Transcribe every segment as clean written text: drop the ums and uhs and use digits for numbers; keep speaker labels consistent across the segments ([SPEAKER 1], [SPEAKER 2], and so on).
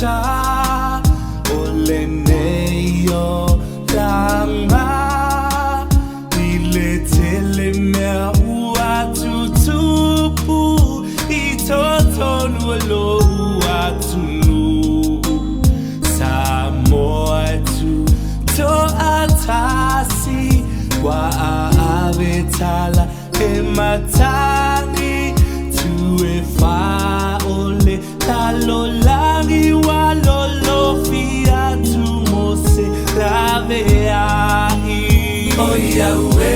[SPEAKER 1] ta ole neyo langa ile tele mea ua tutupu itoto nuolo ua tunu Samoa tu to atasi wa ave tala e matani tu e fa ole talo langi wa lolo fia tu mose lave ai oya we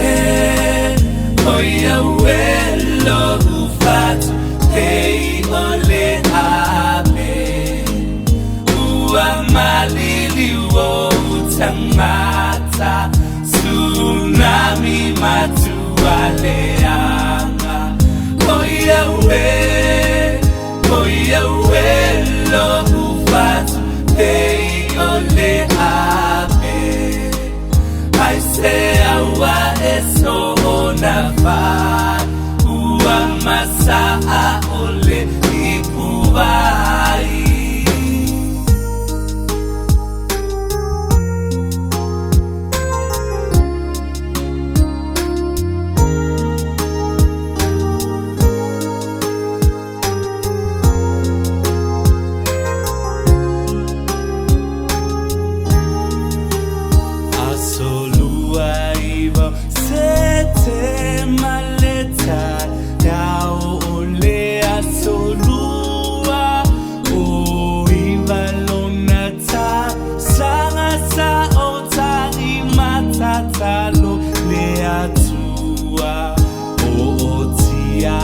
[SPEAKER 1] lo ufatu hey ole abe ua malili wo utangata Tsunami matualeanga oya we lo ufatu hey ole abe I say awa eso onafa ua masa ole ipuai Sete maleta dao ole asolua o ivalonata sanga sa otari matatalo le atua o otia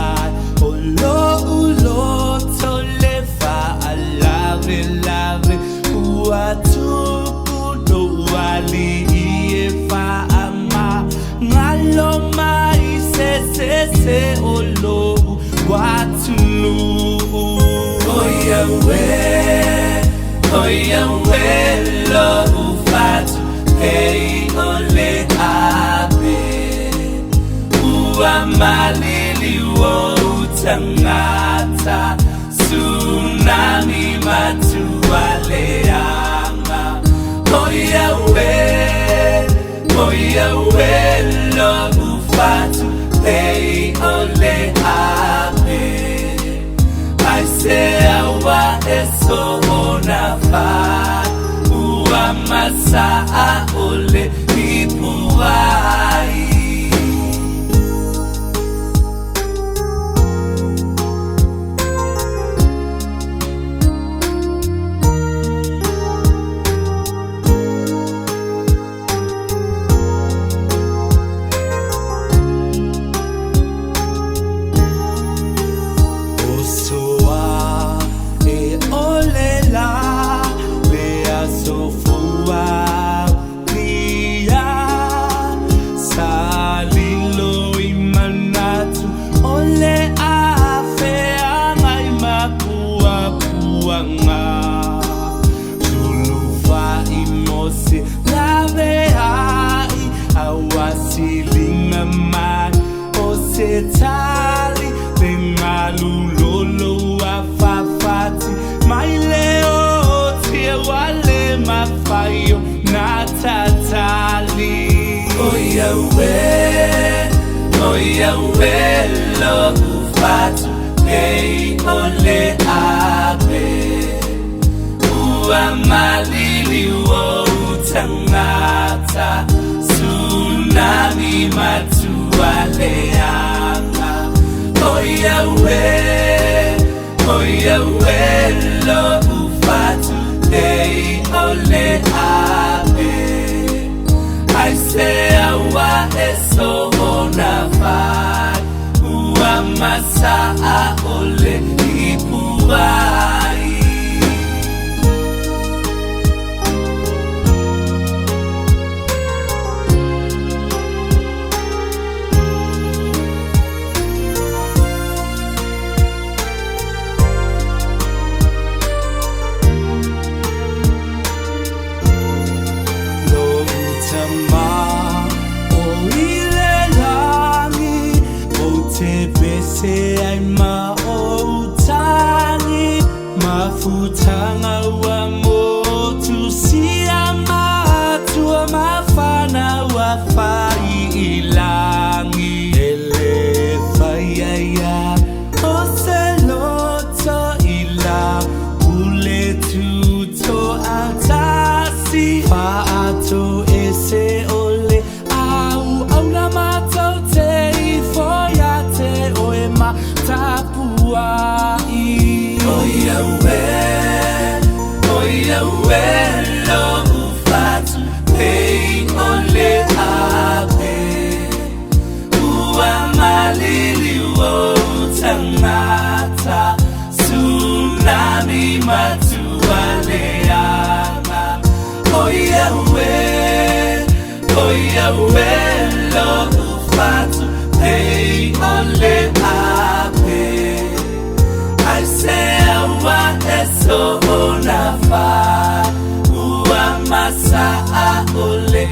[SPEAKER 1] o lo tolefa alave lave uatu no wali fa Ngalo mai se olo watunu oya we lo ufatu hey ole abe ua malili wo utangata Tsunami matualeanga oya we lo ufatu hey ole abe I say awa eso onafa ua masa ole ipuai Tali bengalulolo afafati maileo tie wale mafayo natatali oya we lo ufatu hey ole abe ua malili wo utangata Tsunami matualeanga oya we lo ufatu hey ole abe I say awa eso onafa ua masa ole ipuai Bese ay mautani mafutanga wa lo ufatu pei ole abe uamalili wo tangata tsunami matuale ama lo ufatu pei ole abe I say awa eso nafa uamasa ole